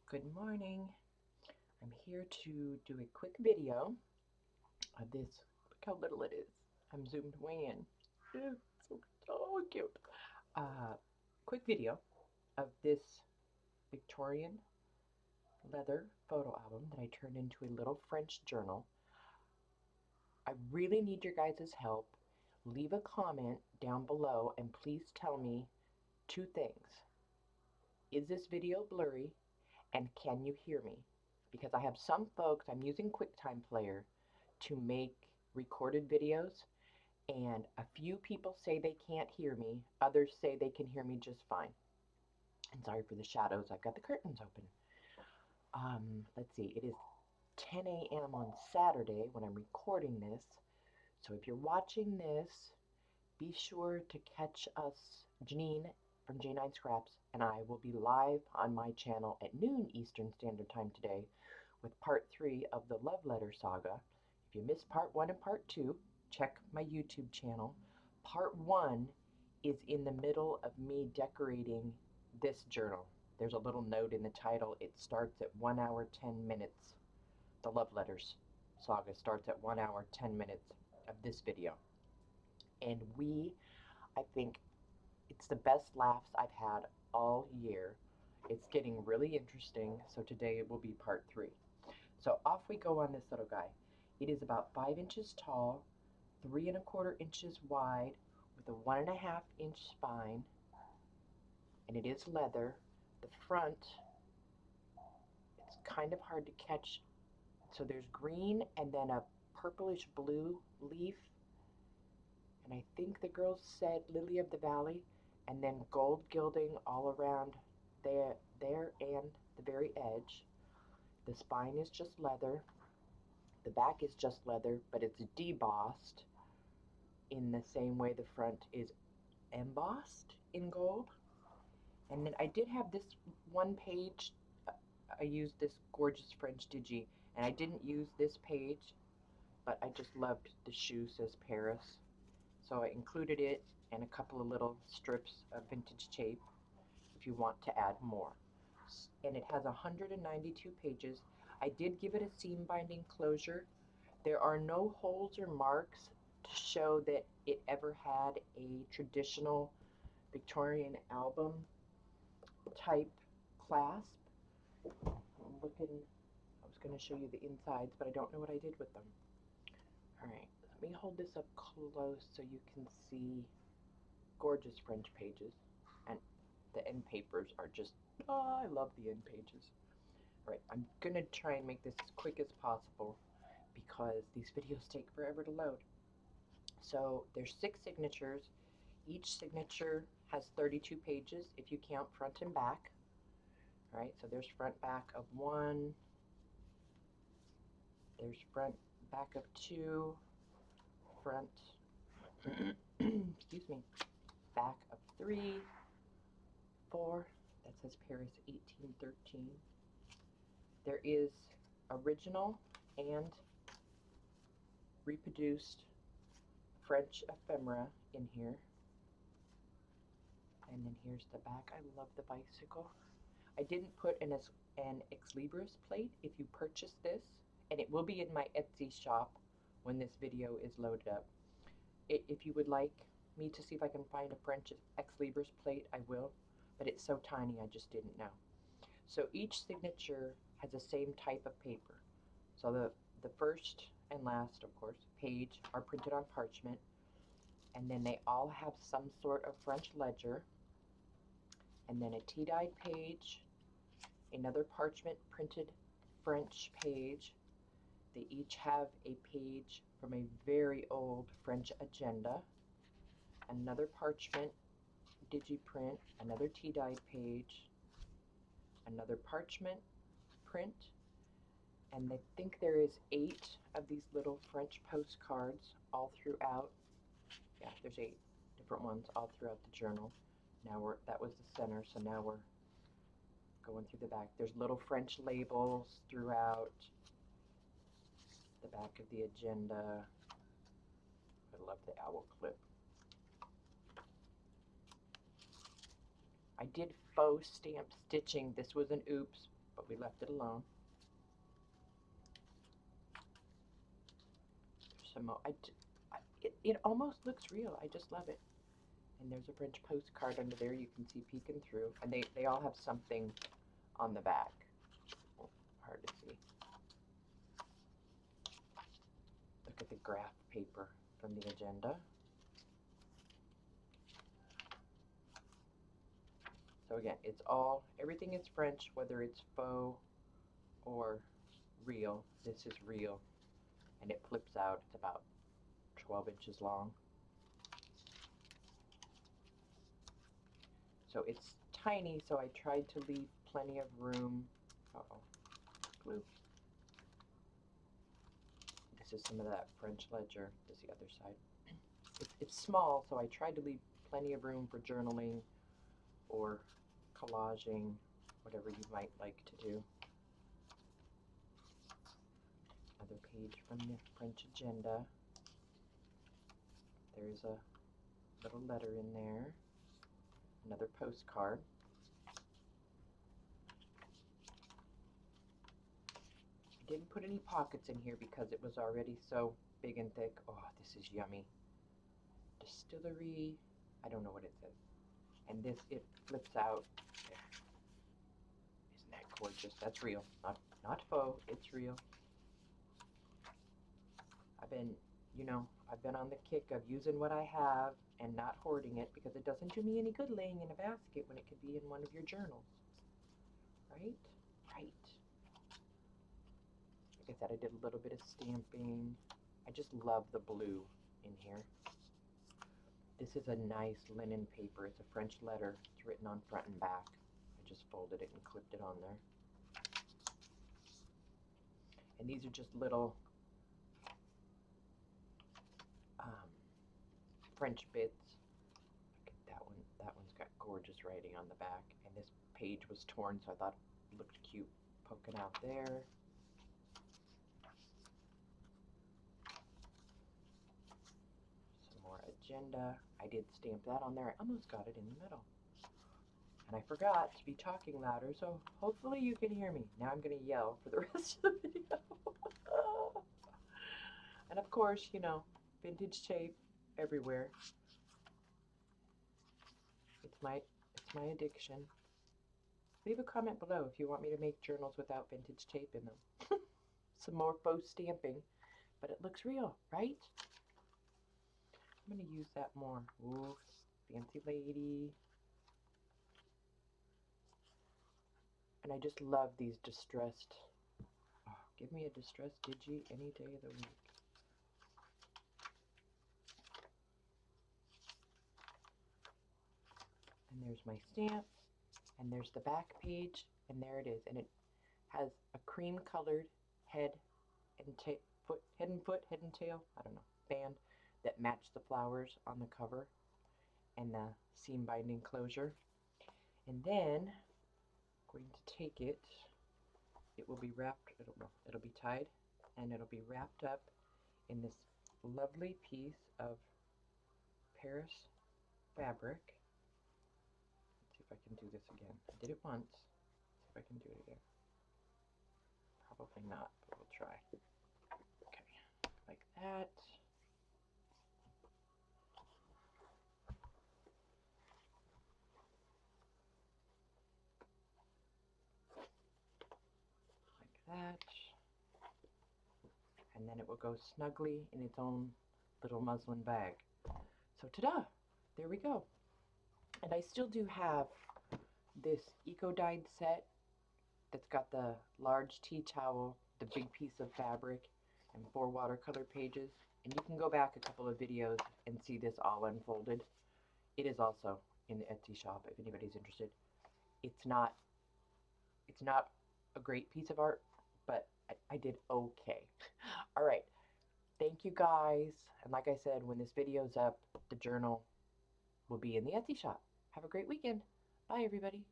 Good morning. I'm here to do a quick video of this. Look how little it is. I'm zoomed way in. So cute. Uh, Quick video of this Victorian leather photo album that I turned into a little French journal. I really need your guys' help. Leave a comment down below and please tell me two things. Is this video blurry? And can you hear me? Because I have some folks, I'm using QuickTime Player to make recorded videos, and a few people say they can't hear me, others say they can hear me just fine. And sorry for the shadows, I've got the curtains open. Let's see, it is 10 a.m. on Saturday when I'm recording this, so if you're watching this, be sure to catch us, Janine from J9 Scraps, and I will be live on my channel at noon Eastern Standard Time today with part 3 of the Love Letter Saga. If you missed part 1 and part 2, check my YouTube channel. Part 1 is in the middle of me decorating this journal. There's a little note in the title. It starts at 1 hour 10 minutes. The Love Letters Saga starts at 1 hour 10 minutes of this video. And I think it's the best laughs I've had all year. It's getting really interesting, so today it will be part 3. So off we go on this little guy. It is about 5 inches tall, 3 1/4 inches wide, with a 1 1/2 inch spine, and it is leather. The front, it's kind of hard to catch. So there's green and then a purplish blue leaf, and I think the girls said lily of the valley, and then gold gilding all around there and the very edge. The spine is just leather. The back is just leather, but it's debossed in the same way the front is embossed in gold. And then I did have this one page. I used this gorgeous French digi, and I didn't use this page, but I just loved the shoe says Paris. So I included it and a couple of little strips of vintage tape if you want to add more. And it has 192 pages. I did give it a seam binding closure. There are no holes or marks to show that it ever had a traditional Victorian album type clasp. I'm looking, I was going to show you the insides, but I don't know what I did with them. Alright, let me hold this up close so you can see gorgeous French pages. And the end papers are just, oh, I love the end pages. Alright, I'm going to try and make this as quick as possible because these videos take forever to load. So there's 6 signatures. Each signature has 32 pages if you count front and back. Alright, so there's front back of 1, there's front back of 2, front, excuse me, back of 3, 4, that says Paris 1813. There is original and reproduced French ephemera in here. And then here's the back. I love the bicycle. I didn't put an ex libris plate if you purchase this, and it will be in my Etsy shop when this video is loaded up. If you would like me to see if I can find a French ex libris plate, I will, but it's so tiny I just didn't know. So each signature has the same type of paper. So the first and last, of course, page are printed on parchment, and then they all have some sort of French ledger, and then a tea-dyed page, another parchment printed French page. They each have a page from a very old French agenda, another parchment digiprint, another tea-dyed page, another parchment print, and I think there is 8 of these little French postcards all throughout. Yeah, there's 8 different ones all throughout the journal. Now that was the center, so now we're going through the back. There's little French labels throughout the back of the agenda. I love the owl clip. I did faux stamp stitching. This was an oops, but we left it alone. There's some more. It almost looks real. I just love it. And there's a French postcard under there you can see peeking through. And they all have something on the back. Oh, hard to see. Look at the graph paper from the agenda. So again, everything is French, whether it's faux or real. This is real. And it flips out. It's about 12 inches long. So it's tiny, so I tried to leave plenty of room. Uh-oh, glue. This is some of that French ledger. This is the other side. It's small, so I tried to leave plenty of room for journaling or collaging, whatever you might like to do. Another page from the French agenda. There's a little letter in there. Another postcard. I didn't put any pockets in here because it was already so big and thick. Oh, this is yummy. Distillery. I don't know what it says. And this, it flips out. There. Isn't that gorgeous? That's real. Not faux. It's real. I've been on the kick of using what I have and not hoarding it, because it doesn't do me any good laying in a basket when it could be in one of your journals. Right? Right. Like I said, I did a little bit of stamping. I just love the blue in here. This is a nice linen paper. It's a French letter. It's written on front and back. I just folded it and clipped it on there. And these are just little French bits. Look at that one. That one's got gorgeous writing on the back. And this page was torn, so I thought it looked cute poking out there. Some more agenda. I did stamp that on there. I almost got it in the middle. And I forgot to be talking louder, so hopefully you can hear me. Now I'm going to yell for the rest of the video. And of course, vintage tape everywhere. It's my addiction. Leave a comment below if you want me to make journals without vintage tape in them. Some more faux stamping, but it looks real, right? I'm going to use that more. Ooh, fancy lady. And I just love these distressed. Oh, give me a distressed digi any day of the week. And there's my stamp, and there's the back page, and there it is. And it has a cream colored head and tail, I don't know, band that match the flowers on the cover and the seam binding closure. And then I'm going to take it. It will be wrapped, it'll be tied, and it'll be wrapped up in this lovely piece of Paris fabric. Let's see if I can do this again. I did it once. Let's see if I can do it again. Probably not, but we'll try. Okay, like that. Like that. And then it will go snugly in its own little muslin bag. So ta-da! There we go. And I still do have this eco-dyed set that's got the large tea towel, the big piece of fabric, and 4 watercolor pages. And you can go back a couple of videos and see this all unfolded. It is also in the Etsy shop if anybody's interested. It's not a great piece of art, but I did okay. All right. Thank you guys. And like I said, when this video's up, the journal will be in the Etsy shop. Have a great weekend. Bye, everybody.